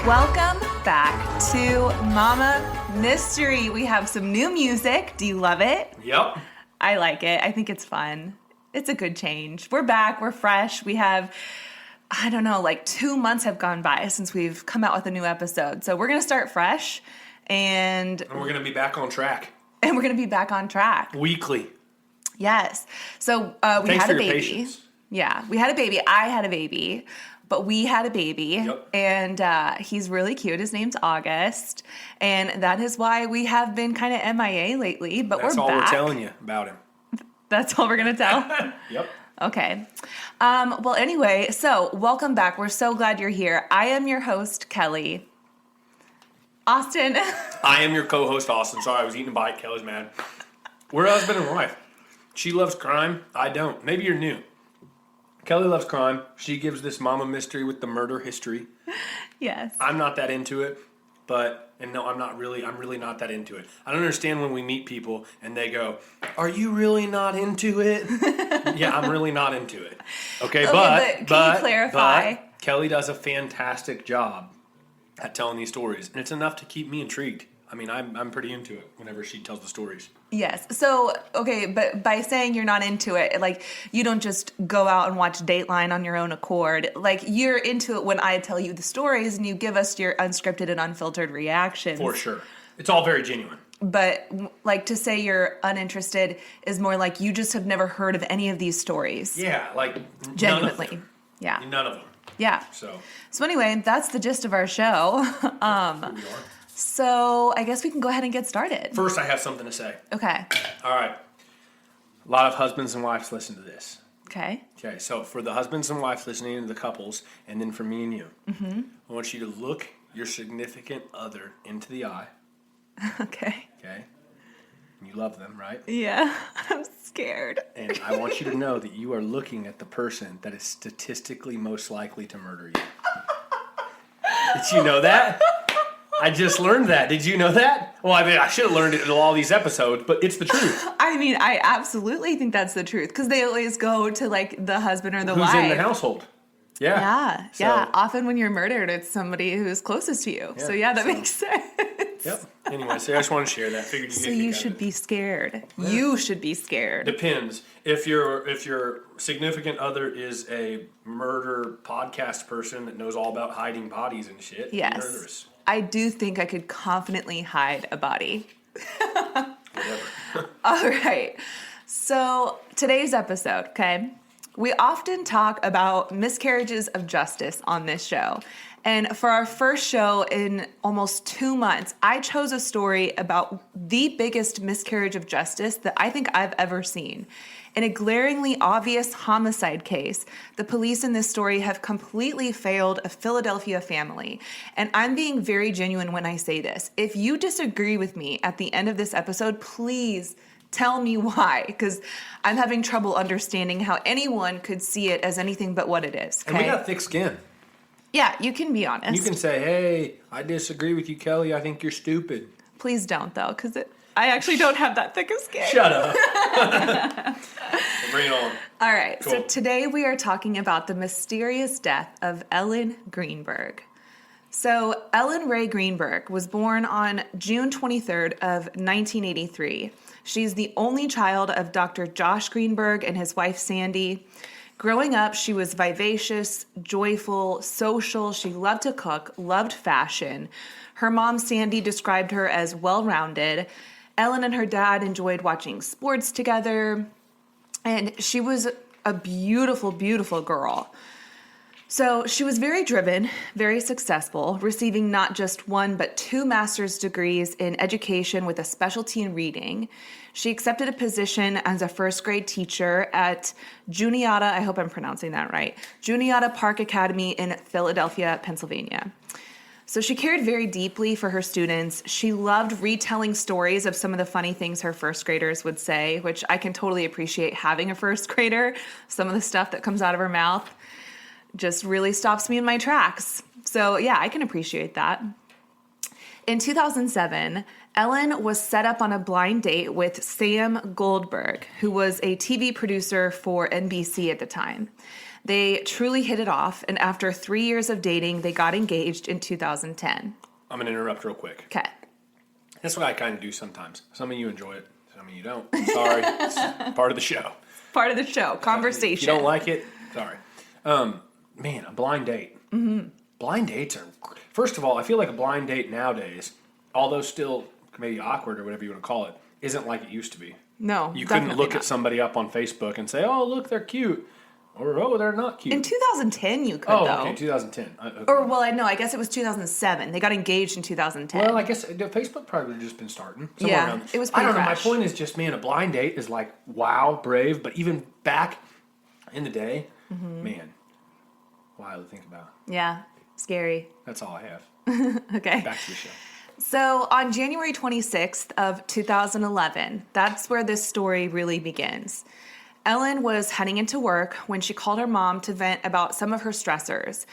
Welcome back to Mama Mystery. We have some new music. Do you love it? Yep. I like it. I think it's fun. It's a good change. We're back. We're fresh. We have, I don't know, like 2 months have gone by since we've come out with a new episode. So we're going to start fresh and we're going to be back on track. And we're going to be back on track. Weekly. Yes. So we Thanks had a for your baby. patience. Yeah, we had a baby. I had a baby. But we had a baby, Yep. And he's really cute. His name's August, and that is why we have been kind of MIA lately, but That's we're all back. we're telling you about him. That's all we're going to tell? Yep. Okay. Well, anyway, so welcome back. We're so glad you're here. I am your host, Kelly. Austin. I am your co-host, Austin. Sorry, I was eating a bite. Kelly's mad. We're husband and wife. She loves crime. I don't. Maybe you're new. Kelly loves crime. She gives this mama mystery with the murder history. Yes. I'm not that into it, I'm really not that into it. I don't understand when we meet people and they go, "Are you really not into it?" Yeah, I'm really not into it. Okay, but can you clarify? But Kelly does a fantastic job at telling these stories, and it's enough to keep me intrigued. I mean, I'm pretty into it whenever she tells the stories. Yes. So, okay, but by saying you're not into it, like, you don't just go out and watch Dateline on your own accord. Like, you're into it when I tell you the stories and you give us your unscripted and unfiltered reactions. For sure. It's all very genuine. But, like, to say you're uninterested is more like you just have never heard of any of these stories. Yeah, like, Genuinely. None of them. Yeah. None of them. Yeah. So anyway, that's the gist of our show. Here we are. So I guess we can go ahead and get started. First, I have something to say. Okay. All right. A lot of husbands and wives listen to this. Okay. Okay, so for the husbands and wives listening to the couples, and then for me and you, I want you to look your significant other into the eye. Okay. Okay? You love them, right? Yeah. I'm scared. And I want you to know that you are looking at the person that is statistically most likely to murder you. Did you know that? I just learned that. Did you know that? Well, I mean, I should have learned it in all these episodes, but it's the truth. I mean, I absolutely think that's the truth because they always go to, like, the husband or the wife. Who's in the household. Yeah. Yeah. So, yeah. Often when you're murdered, it's somebody who's closest to you. Yeah, So, yeah, that makes sense. Yep. Anyway, so I just want to share that. Figured So you should be scared. Yeah. You should be scared. Depends. If your significant other is a murder podcast person that knows all about hiding bodies and shit, Yes. murderous. I do think I could confidently hide a body. Whatever. All right. So today's episode, okay? We often talk about miscarriages of justice on this show. And for our first show in almost 2 months, I chose a story about the biggest miscarriage of justice that I think I've ever seen. In a glaringly obvious homicide case, the police in this story have completely failed a Philadelphia family. And I'm being very genuine when I say this. If you disagree with me at the end of this episode, please tell me why, because I'm having trouble understanding how anyone could see it as anything but what it is. Okay? And we got thick skin. Yeah, you can be honest. You can say, "Hey, I disagree with you, Kelly. I think you're stupid." Please don't, though, because I actually don't have that thick of skin. Shut up. Bring it on. All right, Cool. So today we are talking about the mysterious death of Ellen Greenberg. So Ellen Ray Greenberg was born on June 23rd of 1983. She's the only child of Dr. Josh Greenberg and his wife, Sandy. Growing up, she was vivacious, joyful, social. She loved to cook, loved fashion. Her mom, Sandy, described her as well-rounded. Ellen and her dad enjoyed watching sports together. And she was a beautiful, beautiful girl. So she was very driven, very successful, receiving not just 1 but 2 master's degrees in education with a specialty in reading. She accepted a position as a first grade teacher at Juniata, I hope I'm pronouncing that right, Juniata Park Academy in Philadelphia, Pennsylvania. So she cared very deeply for her students. She loved retelling stories of some of the funny things her first graders would say, which I can totally appreciate having a first grader. Some of the stuff that comes out of her mouth just really stops me in my tracks. So yeah, I can appreciate that. In 2007, Ellen was set up on a blind date with Sam Goldberg, who was a TV producer for NBC at the time. They truly hit it off, and after 3 years of dating, they got engaged in 2010. I'm going to interrupt real quick. Okay. That's what I kind of do sometimes. Some of you enjoy it. Some of you don't. Sorry. It's part of the show. Part of the show. Conversation. If you don't like it, sorry. Man, a blind date. Mm-hmm. Blind dates are... First of all, I feel like a blind date nowadays, although still maybe awkward or whatever you want to call it, isn't like it used to be. No, you couldn't look at somebody up on Facebook and say, "Oh, look, they're cute," or "Oh, they're not cute." In 2010, you could, though. Okay, 2010. Okay. Or, well, I guess it was 2007. They got engaged in 2010. Well, I guess Facebook probably would have just been starting. Yeah, it was pretty I don't know. fresh. My point is just, man, a blind date is like, wow, brave. But even back in the day, man, wild to think about. Yeah, scary. That's all I have. Okay. Back to the show. So on January 26th of 2011, that's where this story really begins. Ellen was heading into work when she called her mom to vent about some of her stressors.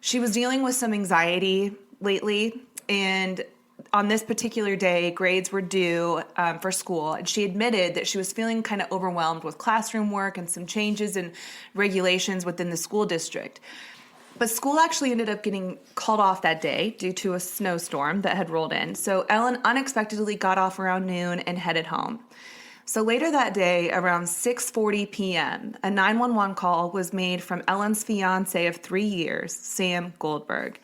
She was dealing with some anxiety lately, and on this particular day, grades were due for school, and she admitted that she was feeling kind of overwhelmed with classroom work and some changes in regulations within the school district. But school actually ended up getting called off that day due to a snowstorm that had rolled in. So Ellen unexpectedly got off around noon and headed home. So later that day, around 6:40 p.m., a 911 call was made from Ellen's fiancé of 3 years, Sam Goldberg.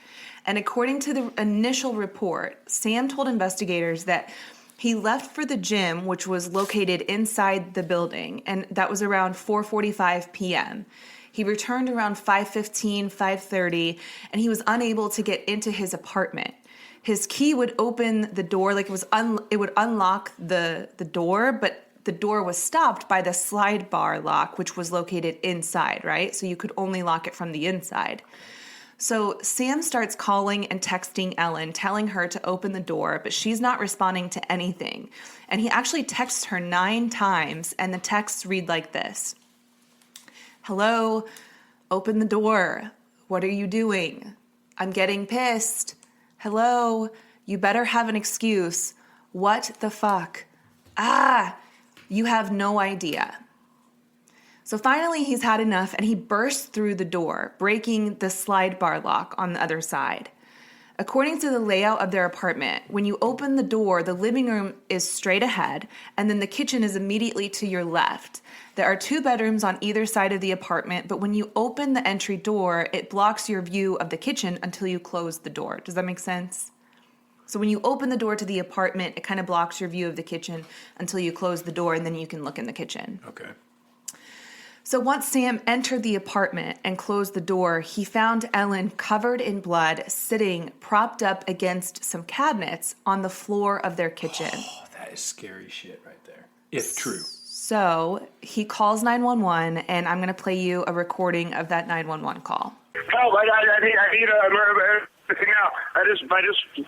And according to the initial report, Sam told investigators that he left for the gym, which was located inside the building, and that was around 4:45 p.m. He returned around 5:15, 5:30, and he was unable to get into his apartment. His key would open the door, like it would unlock the door, but the door was stopped by the slide bar lock, which was located inside, right? So you could only lock it from the inside. So Sam starts calling and texting Ellen, telling her to open the door, but she's not responding to anything. And he actually texts her 9 times, and the texts read like this. Hello, open the door. What are you doing? I'm getting pissed. Hello, you better have an excuse. What the fuck? You have no idea. So finally he's had enough and he bursts through the door, breaking the slide bar lock on the other side. According to the layout of their apartment, when you open the door, the living room is straight ahead, and then the kitchen is immediately to your left. There are 2 bedrooms on either side of the apartment, but when you open the entry door, it blocks your view of the kitchen until you close the door. Does that make sense? So when you open the door to the apartment, it kind of blocks your view of the kitchen until you close the door, and then you can look in the kitchen. Okay. So once Sam entered the apartment and closed the door, he found Ellen covered in blood, sitting propped up against some cabinets on the floor of their kitchen. Oh, that is scary shit right there. If true. So he calls 911, and I'm going to play you a recording of that 911 call. Help! I need a now. I just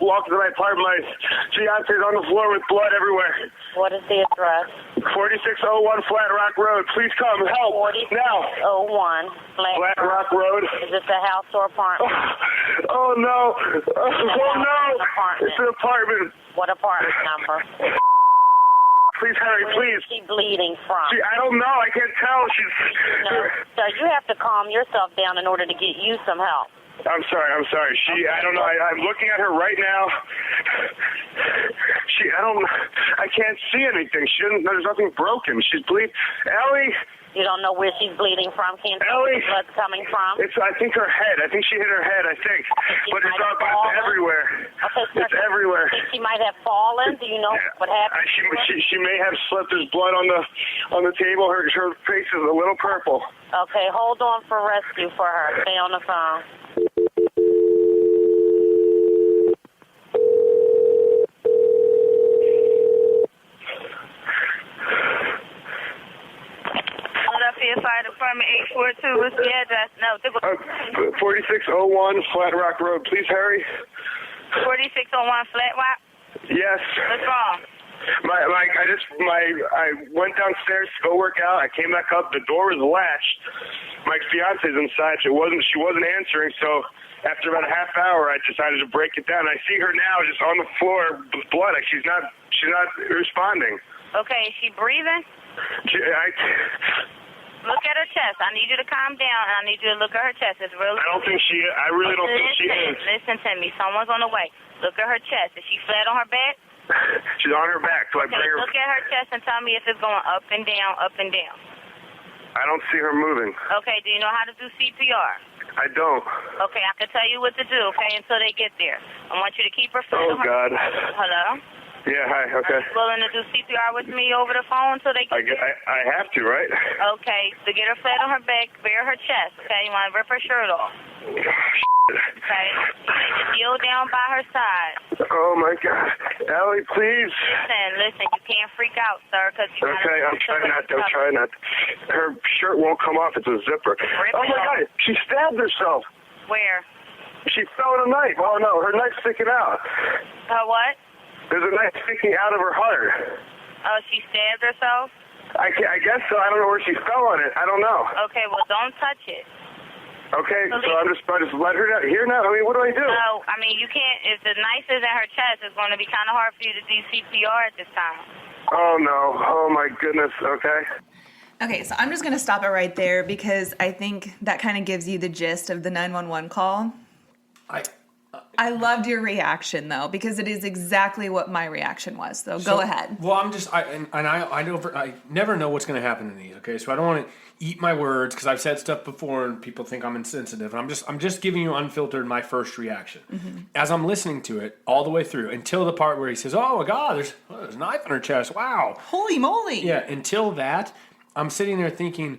walked into my apartment. My fiance's on the floor with blood everywhere. What is the address? 4601 Flat Rock Road. Please come. Help. 4601 Flat Rock Road. Is this a house or apartment? Oh no. Oh no. Apartment. It's an apartment. What apartment number? Please hurry, please. Where is she bleeding from? I don't know. I can't tell. No, sir, you have to calm yourself down in order to get you some help. I'm sorry. I don't know. I'm looking at her right now. I can't see anything. There's nothing broken. She's bleeding. Ellie! You don't know where she's bleeding from? Can't tell where Ellie! the blood's coming from? I think her head. I think she hit her head, I think. But it's everywhere. Okay, sir. It's everywhere. Think she might have fallen? Do you know what happened? She may have slipped. There's blood on the table. Her face is a little purple. Okay, hold on for rescue for her. Stay on the phone. Fire Department 842. What's the address? No, 4601 Flat Rock Road. Please hurry. 4601 Flat Rock. Yes. What's wrong? I went downstairs to go work out. I came back up. The door was latched. My fiance's inside. She wasn't answering. So after about a half hour, I decided to break it down. I see her now just on the floor with blood. She's not responding. Okay, is she breathing? Look at her chest. I need you to calm down, and I need you to look at her chest. It's really. I really don't think she is. Listen to me. Someone's on the way. Look at her chest. Is she flat on her back? She's on her back, so I Okay, bring her. look at her chest and tell me if it's going up and down, up and down. I don't see her moving. Okay, do you know how to do CPR? I don't. Okay, I can tell you what to do, okay, until they get there. I want you to keep her flat Oh, on her. God. Hello? Yeah, hi, Are okay. you willing to do CPR with me over the phone until they get there? I have to, right? Okay, so get her flat on her back, bare her chest, okay? You want to rip her shirt off. Okay? You need to kneel down by her side. Oh, my God. Allie, please. Listen, you can't freak out, sir, because you Okay, I'm trying not to. Her shirt won't come off. It's a zipper. Oh, my God. She stabbed herself. Where? She fell with a knife. Oh, no. Her knife's sticking out. Her what? There's a knife sticking out of her heart. Oh, she stabbed herself? I guess so. I don't know where she fell on it. I don't know. Okay, well, don't touch it. Okay, so I just let her down. Here now. I mean, what do I do? No, I mean, you can't. If the knife is in her chest, it's going to be kind of hard for you to do CPR at this time. Oh, no. Oh, my goodness. Okay. Okay, so I'm just going to stop it right there because I think that kind of gives you the gist of the 911 call. I loved your reaction, though, because it is exactly what my reaction was. So go ahead. Well, I never know what's going to happen in these. Okay, so I don't want to eat my words because I've said stuff before and people think I'm insensitive. And I'm just giving you unfiltered my first reaction as I'm listening to it all the way through until the part where he says, "Oh my God, there's a knife in her chest. Wow, Holy moly!" Yeah. Until that, I'm sitting there thinking,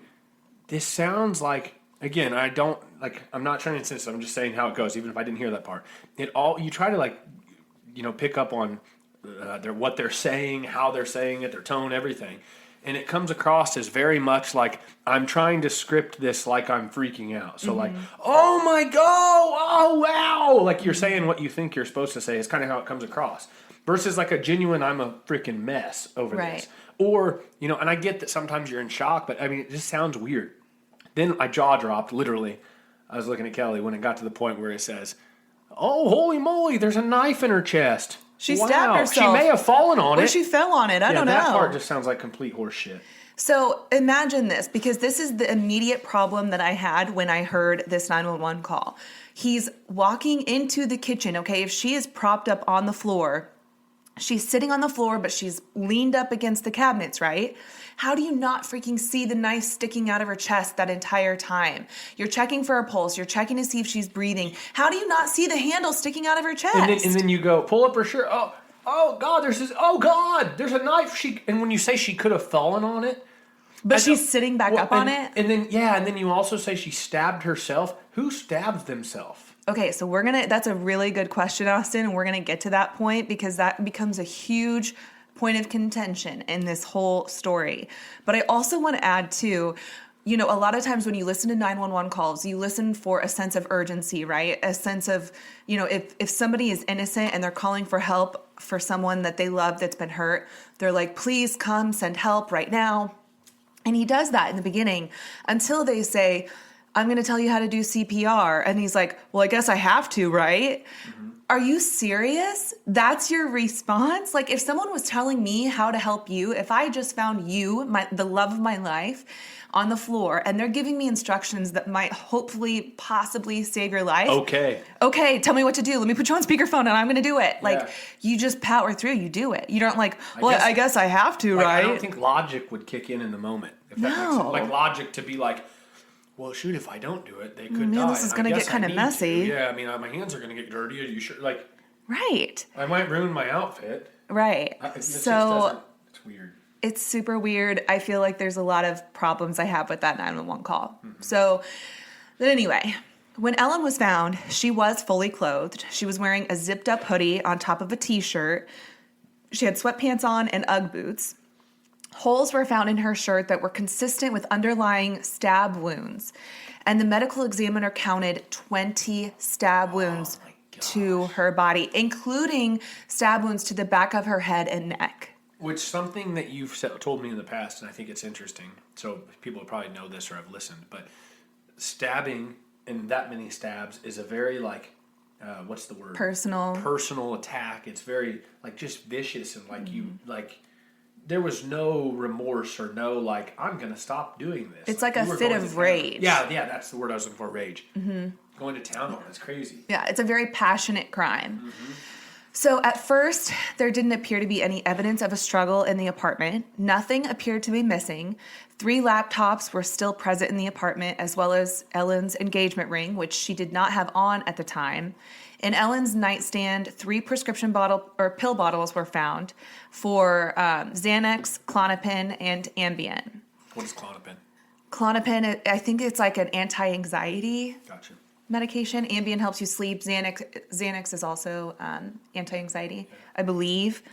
this sounds like. Again, I'm not trying to insist. I'm just saying how it goes, even if I didn't hear that part. You try to pick up on what they're saying, how they're saying it, their tone, everything. And it comes across as very much like I'm trying to script this like I'm freaking out. So like, oh my God, oh wow. Like you're saying what you think you're supposed to say is kind of how it comes across. Versus like a genuine, I'm a freaking mess over this. Or, and I get that sometimes you're in shock, but I mean, it just sounds weird. Then my jaw dropped, literally. I was looking at Kelly when it got to the point where it says, "Oh, holy moly, there's a knife in her chest." She stabbed herself. She may have fallen on it. Or she fell on it. I don't know. That part just sounds like complete horse shit. So imagine this, because this is the immediate problem that I had when I heard this 911 call. He's walking into the kitchen, okay? If she is propped up on the floor, she's sitting on the floor, but she's leaned up against the cabinets, right? How do you not freaking see the knife sticking out of her chest that entire time? You're checking for her pulse. You're checking to see if she's breathing. How do you not see the handle sticking out of her chest? And then you go, pull up her shirt. Oh God, there's a knife. And when you say she could have fallen on it. But she's sitting back up on it? And then you also say she stabbed herself. Who stabs themselves? Okay, so that's a really good question, Austin, and we're going to get to that point because that becomes a huge point of contention in this whole story. But I also want to add too, a lot of times when you listen to 911 calls, you listen for a sense of urgency, right? A sense of, if somebody is innocent and they're calling for help for someone that they love that's been hurt, they're like, please come, send help right now. And he does that in the beginning until they say, I'm going to tell you how to do CPR. And he's like, well, I guess I have to, right? Mm-hmm. Are you serious? That's your response? Like if someone was telling me how to help you, if I just found you, the love of my life, on the floor, and they're giving me instructions that might hopefully, possibly save your life. Okay, tell me what to do. Let me put you on speakerphone and I'm going to do it. Like you just power through, you do it. You don't I guess I have to, right? I don't think logic would kick in the moment. If that makes sense. Like logic to be like, well, shoot, if I don't do it, they could die. This is going to get kind of messy. Yeah, I mean, my hands are going to get dirty. Are you sure? Like, right. I might ruin my outfit. Right. It's weird. It's super weird. I feel like there's a lot of problems I have with that 911 call. Mm-hmm. So, but anyway, when Ellen was found, she was fully clothed. She was wearing a zipped up hoodie on top of a t-shirt. She had sweatpants on and Ugg boots. Holes were found in her shirt that were consistent with underlying stab wounds. And the medical examiner counted 20 stab wounds to her body, including stab wounds to the back of her head and neck. Which something that you've told me in the past, and I think it's interesting, so people will probably know this or have listened, but stabbing and that many stabs is a very, what's the word? Personal attack. It's very, just vicious and there was no remorse or no, like, I'm going to stop doing this. It's like a you were fit going of to town. rage. Yeah, that's the word I was looking for, rage. Mm-hmm. Going to town on it's crazy. Yeah, it's a very passionate crime. Mm-hmm. So at first, there didn't appear to be any evidence of a struggle in the apartment. Nothing appeared to be missing. 3 laptops were still present in the apartment, as well as Ellen's engagement ring, which she did not have on at the time. In Ellen's nightstand, 3 prescription pill bottles were found for Xanax, Klonopin, and Ambien. What is Klonopin? Klonopin, I think it's like an anti-anxiety medication. Ambien helps you sleep. Xanax is also anti-anxiety, I believe.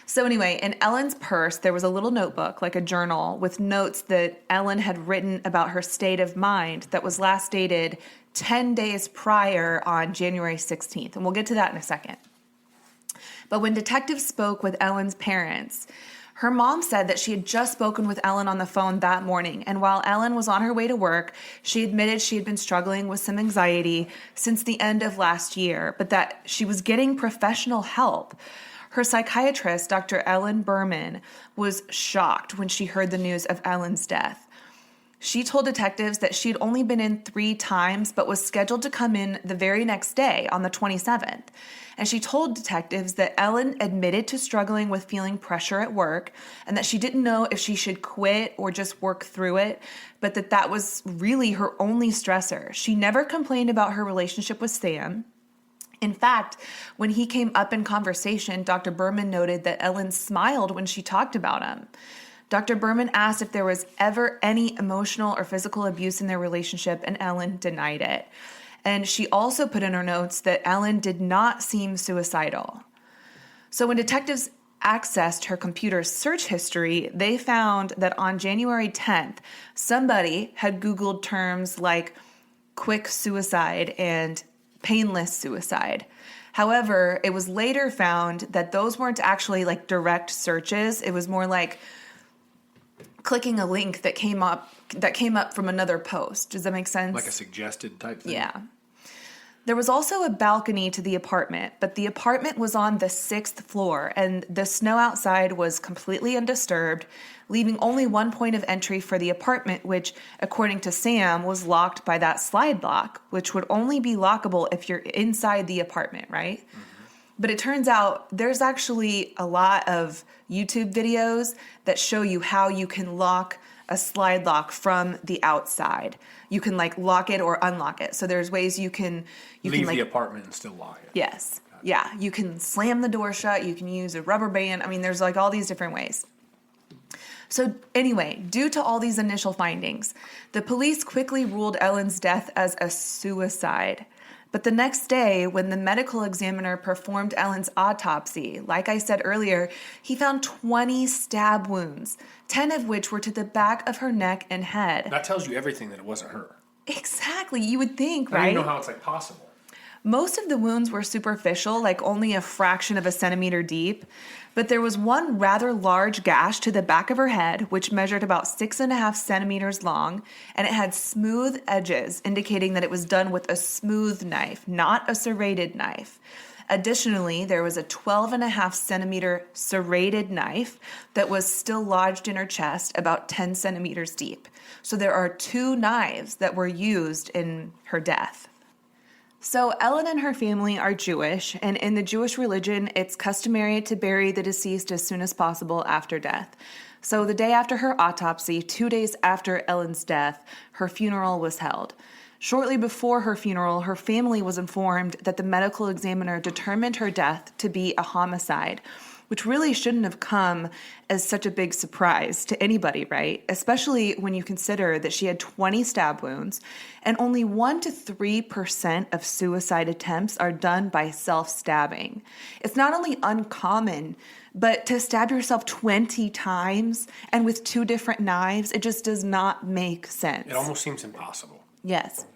So anyway, in Ellen's purse, there was a little notebook, like a journal, with notes that Ellen had written about her state of mind that was last dated 10 days prior on January 16th. And we'll get to that in a second. But when detectives spoke with Ellen's parents, her mom said that she had just spoken with Ellen on the phone that morning, and while Ellen was on her way to work, she admitted she had been struggling with some anxiety since the end of last year, but that she was getting professional help. Her psychiatrist, Dr. Ellen Berman, was shocked when she heard the news of Ellen's death. She told detectives that she had only been in 3 times, but was scheduled to come in the very next day on the 27th. And she told detectives that Ellen admitted to struggling with feeling pressure at work and that she didn't know if she should quit or just work through it, but that was really her only stressor. She never complained about her relationship with Sam. In fact, when he came up in conversation, Dr. Berman noted that Ellen smiled when she talked about him. Dr. Berman asked if there was ever any emotional or physical abuse in their relationship, and Ellen denied it. And she also put in her notes that Ellen did not seem suicidal. So when detectives accessed her computer's search history, they found that on January 10th, somebody had Googled terms like quick suicide and painless suicide. However, it was later found that those weren't actually like direct searches. It was more like clicking a link that came up from another post. Does that make sense? Like a suggested type thing? Yeah. There was also a balcony to the apartment, but the apartment was on the 6th floor, and the snow outside was completely undisturbed, leaving only one point of entry for the apartment, which, according to Sam, was locked by that slide lock, which would only be lockable if you're inside the apartment, right? Mm-hmm. But it turns out there's actually a lot of YouTube videos that show you how you can lock a slide lock from the outside. You can like lock it or unlock it. So there's ways you can leave like, the apartment and still lock it. Yes. Yeah. You can slam the door shut. You can use a rubber band. I mean, there's like all these different ways. So anyway, due to all these initial findings, the police quickly ruled Ellen's death as a suicide. But the next day, when the medical examiner performed Ellen's autopsy, like I said earlier, he found 20 stab wounds, 10 of which were to the back of her neck and head. That tells you everything that it wasn't her. Exactly. You would think, right? I don't even know how it's like possible. Most of the wounds were superficial, like only a fraction of a centimeter deep, but there was one rather large gash to the back of her head, which measured about 6.5 centimeters long, and it had smooth edges, indicating that it was done with a smooth knife, not a serrated knife. Additionally, there was a 12.5 centimeter serrated knife that was still lodged in her chest, about 10 centimeters deep. So there are 2 knives that were used in her death. So Ellen and her family are Jewish, and in the Jewish religion, it's customary to bury the deceased as soon as possible after death. So the day after her autopsy, 2 days after Ellen's death, her funeral was held. Shortly before her funeral, her family was informed that the medical examiner determined her death to be a homicide, which really shouldn't have come as such a big surprise to anybody, right? Especially when you consider that she had 20 stab wounds, and only 1 to 3% of suicide attempts are done by self-stabbing. It's not only uncommon, but to stab yourself 20 times and with 2 different knives, it just does not make sense. It almost seems impossible. Yes.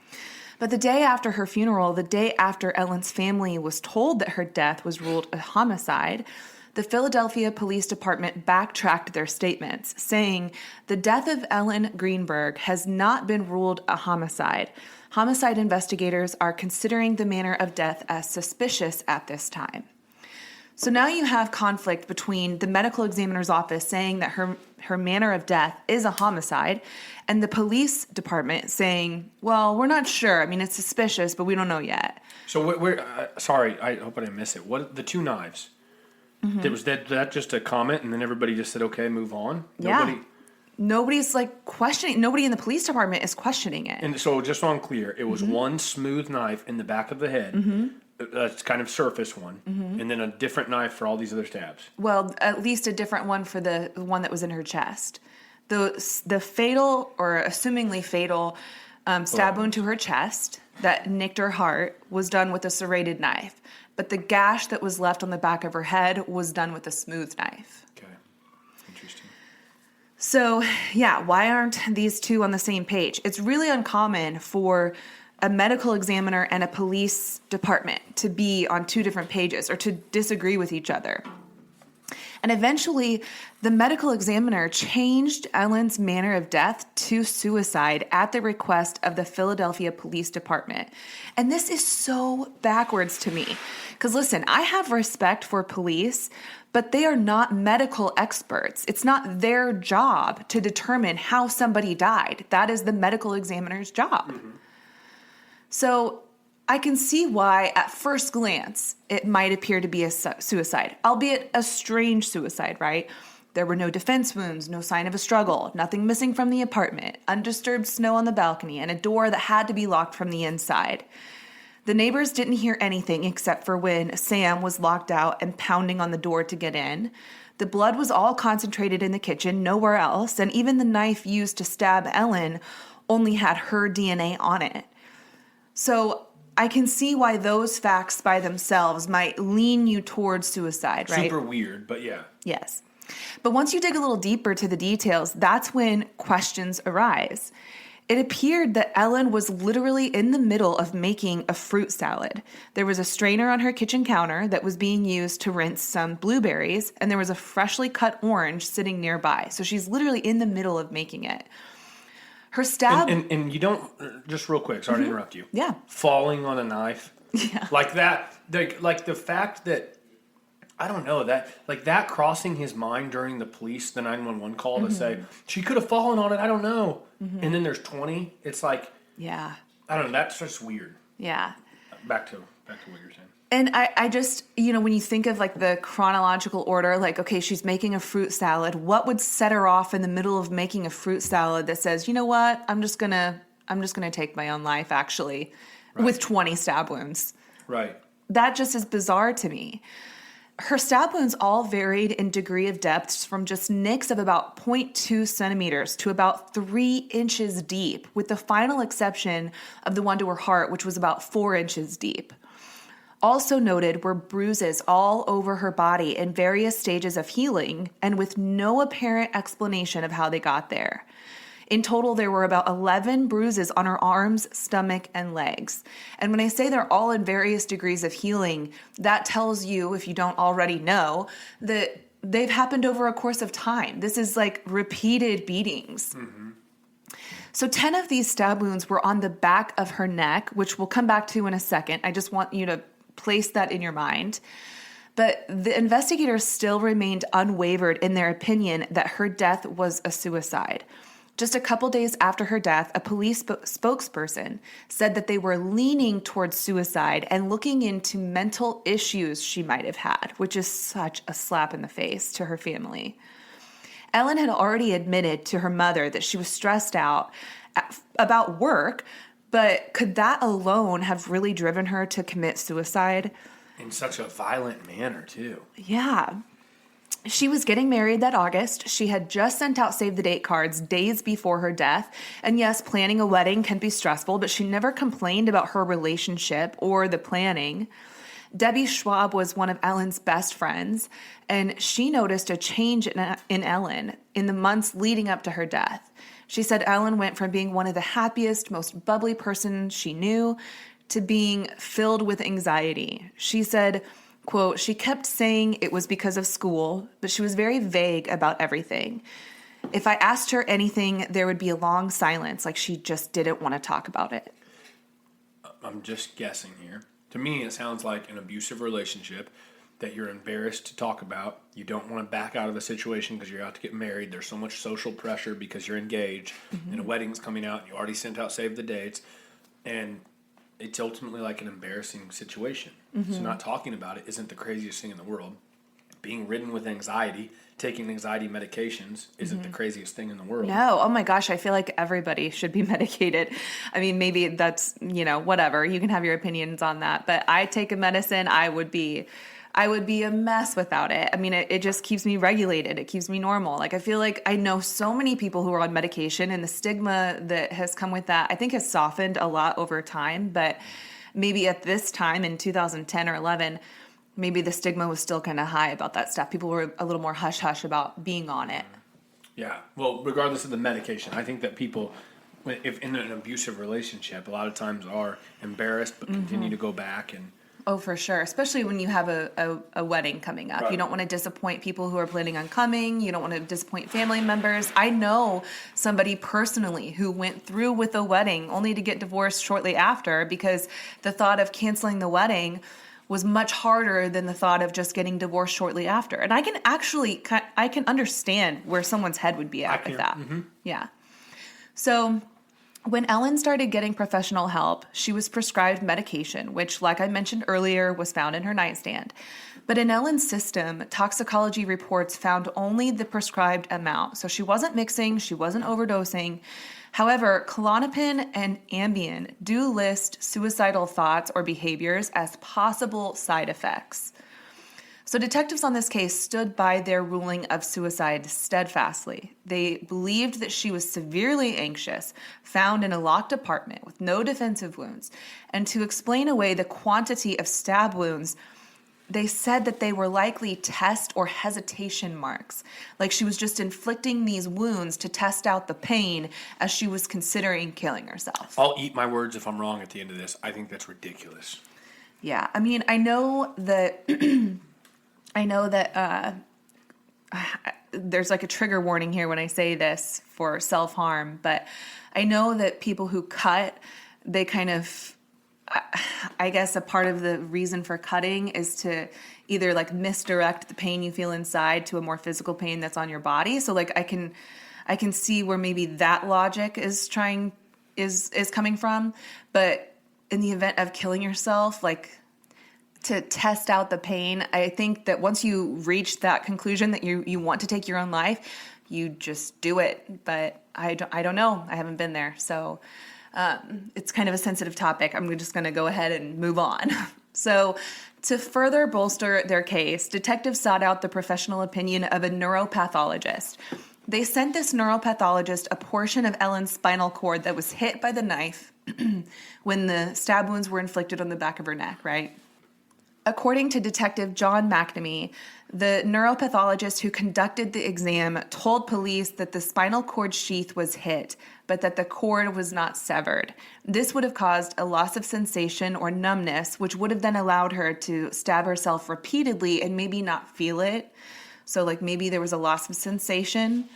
But the day after her funeral, the day after Ellen's family was told that her death was ruled a homicide, the Philadelphia Police Department backtracked their statements, saying the death of Ellen Greenberg has not been ruled a homicide. Homicide investigators are considering the manner of death as suspicious at this time. So now you have conflict between the medical examiner's office saying that her manner of death is a homicide, and the police department saying, well, we're not sure. I mean, it's suspicious, but we don't know yet. So sorry, I hope I didn't miss it. What the two knives? Mm-hmm. Was that just a comment, and then everybody just said, okay, move on? Yeah. Nobody's like questioning. Nobody in the police department is questioning it. And so just so I'm clear, it was one smooth knife in the back of the head. Mm-hmm. That's kind of surface one, and then a different knife for all these other stabs. Well, at least a different one for the one that was in her chest. The fatal, or assumingly fatal, stab wound to her chest that nicked her heart was done with a serrated knife. But the gash that was left on the back of her head was done with a smooth knife. Okay. Interesting. So, yeah, why aren't these two on the same page? It's really uncommon for a medical examiner and a police department to be on two different pages or to disagree with each other. And eventually, the medical examiner changed Ellen's manner of death to suicide at the request of the Philadelphia Police Department. And this is so backwards to me. Because listen, I have respect for police, but they are not medical experts. It's not their job to determine how somebody died. That is the medical examiner's job. Mm-hmm. So I can see why, at first glance, it might appear to be a suicide, albeit a strange suicide, right? There were no defense wounds, no sign of a struggle, nothing missing from the apartment, undisturbed snow on the balcony, and a door that had to be locked from the inside. The neighbors didn't hear anything except for when Sam was locked out and pounding on the door to get in. The blood was all concentrated in the kitchen, nowhere else, and even the knife used to stab Ellen only had her DNA on it. So I can see why those facts by themselves might lean you towards suicide, right? Super weird, but yeah. Yes. But once you dig a little deeper to the details, that's when questions arise. It appeared that Ellen was literally in the middle of making a fruit salad. There was a strainer on her kitchen counter that was being used to rinse some blueberries, and there was a freshly cut orange sitting nearby. So she's literally in the middle of making it. Her stab... And you don't... Just real quick, sorry to interrupt you. Yeah. Falling on a knife. Yeah. Like that... Like the fact that... I don't know, that crossing his mind during the 911 call to say, she could have fallen on it, I don't know. Mm-hmm. And then there's 20. It's like... Yeah. I don't know, that's just weird. Yeah. Back to what you're saying. And I just, when you think of like the chronological order, like, okay, she's making a fruit salad. What would set her off in the middle of making a fruit salad that says, you know what, I'm just gonna take my own life, actually, with 20 stab wounds. Right. That just is bizarre to me. Her stab wounds all varied in degree of depths from just nicks of about 0.2 centimeters to about 3 inches deep, with the final exception of the one to her heart, which was about 4 inches deep. Also noted were bruises all over her body in various stages of healing and with no apparent explanation of how they got there. In total, there were about 11 bruises on her arms, stomach, and legs. And when I say they're all in various degrees of healing, that tells you, if you don't already know, that they've happened over a course of time. This is like repeated beatings. Mm-hmm. So 10 of these stab wounds were on the back of her neck, which we'll come back to in a second. I just want you to place that in your mind. But the investigators still remained unwavered in their opinion that her death was a suicide. Just a couple days after her death, a police spokesperson said that they were leaning towards suicide and looking into mental issues she might have had, which is such a slap in the face to her family. Ellen had already admitted to her mother that she was stressed out about work, but could that alone have really driven her to commit suicide? In such a violent manner, too. Yeah. She was getting married that August. She had just sent out save the date cards days before her death. And yes, planning a wedding can be stressful, but she never complained about her relationship or the planning. Debbie Schwab was one of Ellen's best friends, and she noticed a change in Ellen in the months leading up to her death. She said Ellen went from being one of the happiest, most bubbly person she knew to being filled with anxiety. She said, quote, she kept saying it was because of school, but she was very vague about everything. If I asked her anything, there would be a long silence, like she just didn't want to talk about it. I'm just guessing here. To me, it sounds like an abusive relationship. that you're embarrassed to talk about. You don't want to back out of a situation because you're out to get married. There's so much social pressure because you're engaged and a wedding's coming out and you already sent out save the dates. And it's ultimately like an embarrassing situation. So not talking about it isn't the craziest thing in the world. Being ridden with anxiety, taking anxiety medications isn't the craziest thing in the world. No. Oh my gosh. I feel like everybody should be medicated. I mean, maybe that's, whatever. You can have your opinions on that. But I take a medicine, I would be a mess without it. I mean, it just keeps me regulated. It keeps me normal. Like, I feel like I know so many people who are on medication, and the stigma that has come with that, I think, has softened a lot over time. But maybe at this time in 2010 or 11, maybe the stigma was still kind of high about that stuff. People were a little more hush-hush about being on it. Yeah. Well, regardless of the medication, I think that people, if in an abusive relationship, a lot of times are embarrassed but continue to go back and... Oh, for sure. Especially when you have a wedding coming up. Right. You don't want to disappoint people who are planning on coming. You don't want to disappoint family members. I know somebody personally who went through with a wedding only to get divorced shortly after because the thought of canceling the wedding was much harder than the thought of just getting divorced shortly after. And I can understand where someone's head would be at with that. Yeah. So when Ellen started getting professional help, she was prescribed medication, which, like I mentioned earlier, was found in her nightstand. But in Ellen's system, toxicology reports found only the prescribed amount. So she wasn't mixing, she wasn't overdosing. However, Klonopin and Ambien do list suicidal thoughts or behaviors as possible side effects. So detectives on this case stood by their ruling of suicide steadfastly. They believed that she was severely anxious, found in a locked apartment with no defensive wounds. And to explain away the quantity of stab wounds, they said that they were likely test or hesitation marks. Like she was just inflicting these wounds to test out the pain as she was considering killing herself. I'll eat my words if I'm wrong at the end of this. I think that's ridiculous. Yeah, I mean, I know that there's like a trigger warning here when I say this for self-harm, but I know that people who cut, they kind of, I guess a part of the reason for cutting is to either like misdirect the pain you feel inside to a more physical pain that's on your body. So like I can see where maybe that logic is coming from, but in the event of killing yourself, like to test out the pain, I think that once you reach that conclusion that you want to take your own life, you just do it. But I don't know. I haven't been there. So it's kind of a sensitive topic. I'm just going to go ahead and move on. So to further bolster their case, detectives sought out the professional opinion of a neuropathologist. They sent this neuropathologist a portion of Ellen's spinal cord that was hit by the knife when the stab wounds were inflicted on the back of her neck, right? According to Detective John McNamee, the neuropathologist who conducted the exam told police that the spinal cord sheath was hit, but that the cord was not severed. This would have caused a loss of sensation or numbness, which would have then allowed her to stab herself repeatedly and maybe not feel it. So like maybe there was a loss of sensation,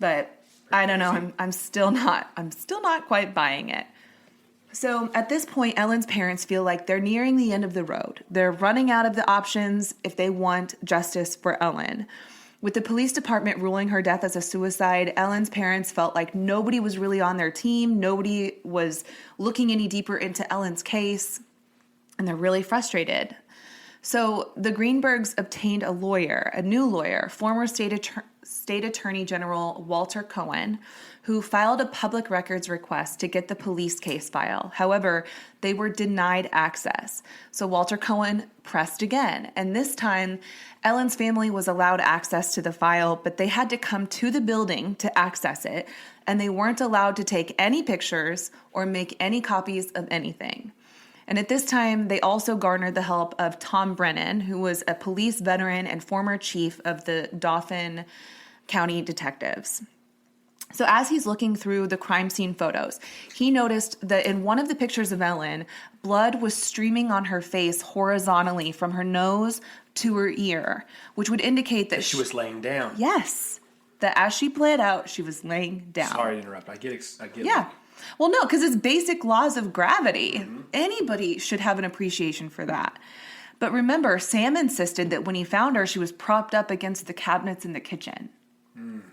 but I don't know. I'm still not quite buying it. So at this point, Ellen's parents feel like they're nearing the end of the road. They're running out of the options if they want justice for Ellen. With the police department ruling her death as a suicide, Ellen's parents felt like nobody was really on their team. Nobody was looking any deeper into Ellen's case, and they're really frustrated. So the Greenbergs obtained a new lawyer, former State Attorney General Walter Cohen, who filed a public records request to get the police case file. However, they were denied access. So Walter Cohen pressed again, and this time Ellen's family was allowed access to the file, but they had to come to the building to access it, and they weren't allowed to take any pictures or make any copies of anything. And at this time, they also garnered the help of Tom Brennan, who was a police veteran and former chief of the Dauphin County Detectives. So as he's looking through the crime scene photos, he noticed that in one of the pictures of Ellen, blood was streaming on her face horizontally from her nose to her ear, which would indicate that she was laying down. Yes, that as she bled out, she was laying down. Sorry to interrupt. I get Yeah. Well, no, because it's basic laws of gravity. Mm-hmm. Anybody should have an appreciation for that. But remember, Sam insisted that when he found her, she was propped up against the cabinets in the kitchen.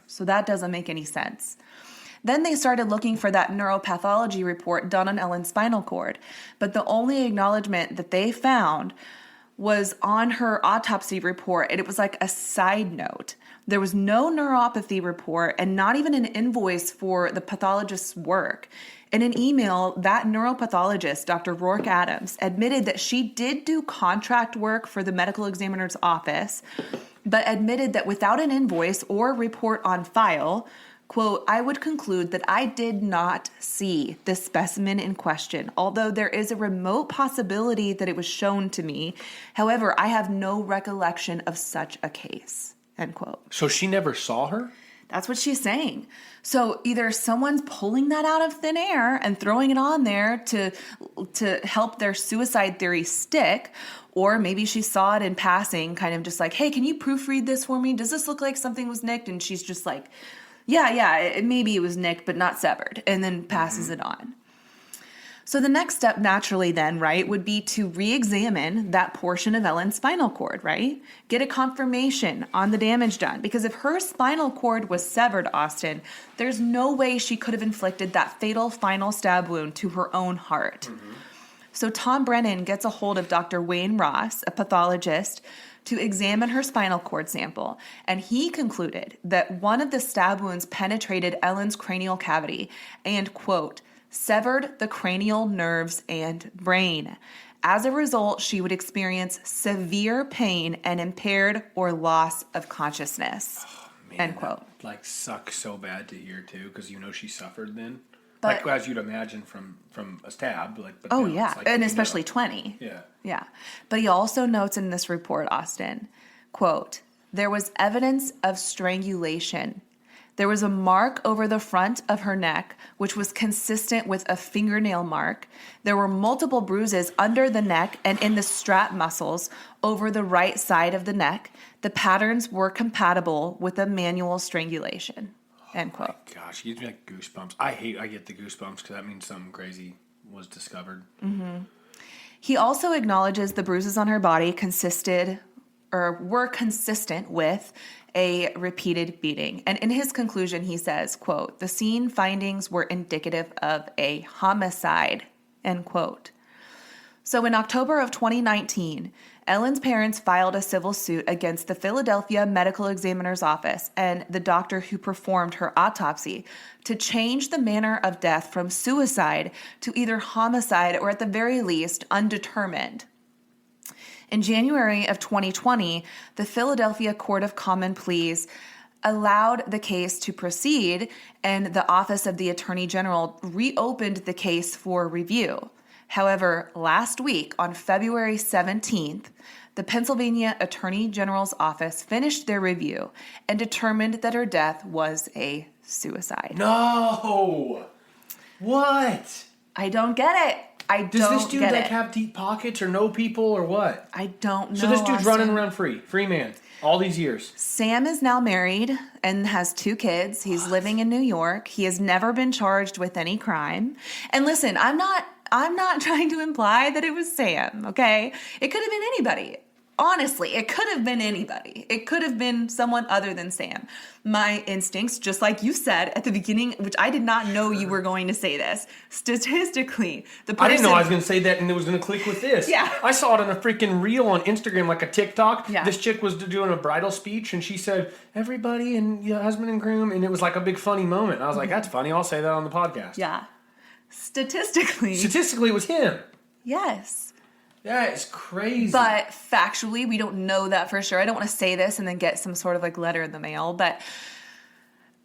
So that doesn't make any sense. Then they started looking for that neuropathology report done on Ellen's spinal cord. But the only acknowledgement that they found was on her autopsy report, and it was like a side note. There was no neuropathy report and not even an invoice for the pathologist's work. In an email, that neuropathologist, Dr. Rourke Adams, admitted that she did do contract work for the medical examiner's office, but admitted that without an invoice or report on file, quote, I would conclude that I did not see the specimen in question, although there is a remote possibility that it was shown to me. However, I have no recollection of such a case, end quote. So she never saw her? That's what she's saying. So either someone's pulling that out of thin air and throwing it on there to help their suicide theory stick, or maybe she saw it in passing, kind of just like, hey, can you proofread this for me? Does this look like something was nicked? And she's just like, maybe it was nicked, but not severed, and then passes it on. So the next step naturally then, right, would be to re-examine that portion of Ellen's spinal cord, right? Get a confirmation on the damage done. Because if her spinal cord was severed, Austin, there's no way she could have inflicted that fatal final stab wound to her own heart. So Tom Brennan gets a hold of Dr. Wayne Ross, a pathologist, to examine her spinal cord sample, and he concluded that one of the stab wounds penetrated Ellen's cranial cavity and, quote, severed the cranial nerves and brain. As a result, she would experience severe pain and impaired or loss of consciousness, end quote. That, like, sucks so bad to hear, too, because you know she suffered then. But, like, as you'd imagine from a stab. But oh, no, yeah, it's like, and especially 20. Yeah. Yeah. But he also notes in this report, Austin, quote, there was evidence of strangulation. There was a mark over the front of her neck, which was consistent with a fingernail mark. There were multiple bruises under the neck and in the strap muscles over the right side of the neck. The patterns were compatible with a manual strangulation, end quote. Oh gosh, you get goosebumps. I get the goosebumps because that means something crazy was discovered. He also acknowledges the bruises on her body were consistent with a repeated beating. And in his conclusion, he says, quote, the scene findings were indicative of a homicide, end quote. So in October of 2019, Ellen's parents filed a civil suit against the Philadelphia Medical Examiner's Office and the doctor who performed her autopsy to change the manner of death from suicide to either homicide or at the very least undetermined. In January of 2020, the Philadelphia Court of Common Pleas allowed the case to proceed, and the Office of the Attorney General reopened the case for review. However, last week, on February 17th, the Pennsylvania Attorney General's office finished their review and determined that her death was a suicide. No! What? I don't get it. Does this dude have deep pockets or know people or what? I don't know. So this dude's Austin. running around free man, all these years. Sam is now married and has 2 kids. He's living in New York. He has never been charged with any crime. And listen, I'm not trying to imply that it was Sam, okay? It could have been anybody. Honestly, it could have been anybody. It could have been someone other than Sam. My instincts, just like you said at the beginning, which I did not know you were going to say this, statistically, the person... I didn't know I was going to say that and it was going to click with this. Yeah. I saw it on a freaking reel on Instagram, like a TikTok. Yeah. This chick was doing a bridal speech and she said, everybody and your husband and groom, and it was like a big funny moment. And I was like, that's funny. I'll say that on the podcast. Yeah. Statistically, it was him. yes. That is crazy. But factually, we don't know that for sure. I don't want to say this and then get some sort of like letter in the mail, but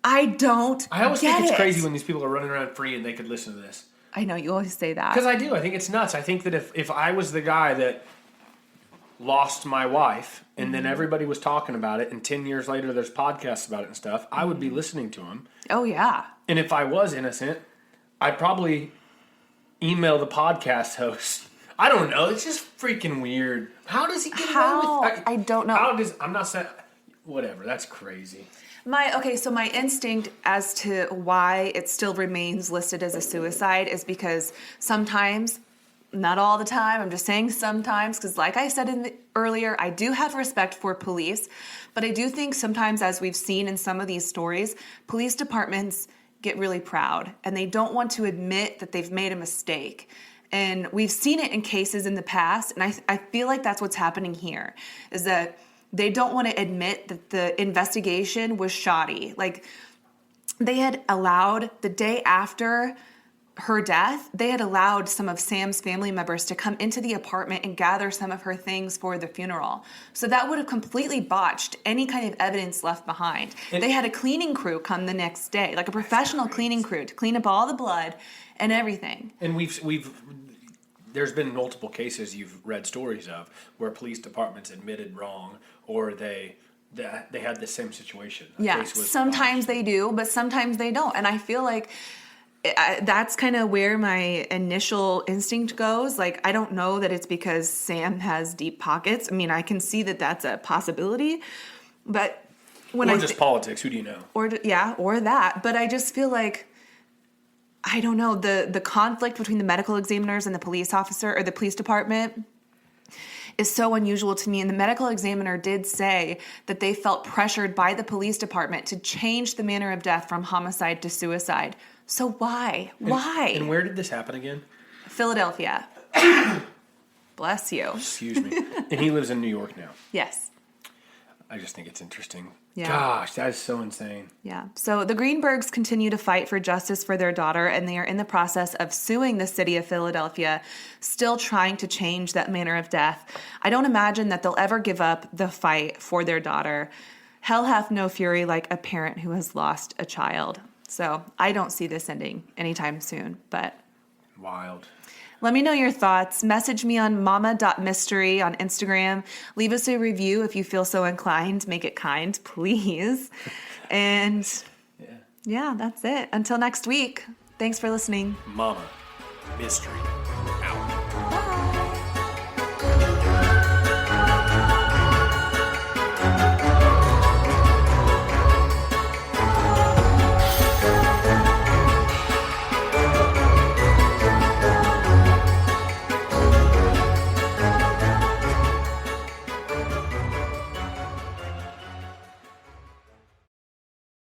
I always get think it's it. crazy when these people are running around free and they could listen to this. I know, you always say that. Because I do. I think it's nuts. I think that if I was the guy that lost my wife and then everybody was talking about it and 10 years later there's podcasts about it and stuff, I would be listening to them. Oh, yeah. And if I was innocent, I'd probably email the podcast host. I don't know. It's just freaking weird. How does he get away with it? I don't know. I'm not saying... Whatever. That's crazy. So my instinct as to why it still remains listed as a suicide is because sometimes Not all the time. I'm just saying sometimes, because like I said earlier, I do have respect for police, but I do think sometimes, as we've seen in some of these stories, police departments get really proud and they don't want to admit that they've made a mistake. And we've seen it in cases in the past, and I feel like that's what's happening here, is that they don't want to admit that the investigation was shoddy. Like, they had allowed, the day after her death, they had allowed some of Sam's family members to come into the apartment and gather some of her things for the funeral. So that would have completely botched any kind of evidence left behind. They had a cleaning crew come the next day, like a professional cleaning crew, to clean up all the blood and everything. And there's been multiple cases you've read stories of where police departments admitted wrong, or they had the same situation. Yeah, sometimes they do, but sometimes they don't. And I feel like that's kind of where my initial instinct goes. Like, I don't know that it's because Sam has deep pockets. I mean, I can see that that's a possibility, but when politics, who do you know? Or that. But I just feel like, I don't know, the conflict between the medical examiners and the police officer or the police department is so unusual to me. And the medical examiner did say that they felt pressured by the police department to change the manner of death from homicide to suicide. So why? Why? And where did this happen again? Philadelphia. Bless you. Excuse me. And he lives in New York now. Yes. I just think it's interesting. Yeah. Gosh, that is so insane. Yeah. So the Greenbergs continue to fight for justice for their daughter, and they are in the process of suing the city of Philadelphia, still trying to change that manner of death. I don't imagine that they'll ever give up the fight for their daughter. Hell hath no fury like a parent who has lost a child. So I don't see this ending anytime soon, but wild. Let me know your thoughts. Message me on mama.mystery on Instagram. Leave us a review if you feel so inclined. Make it kind, please. And yeah, that's it. Until next week, thanks for listening. Mama Mystery.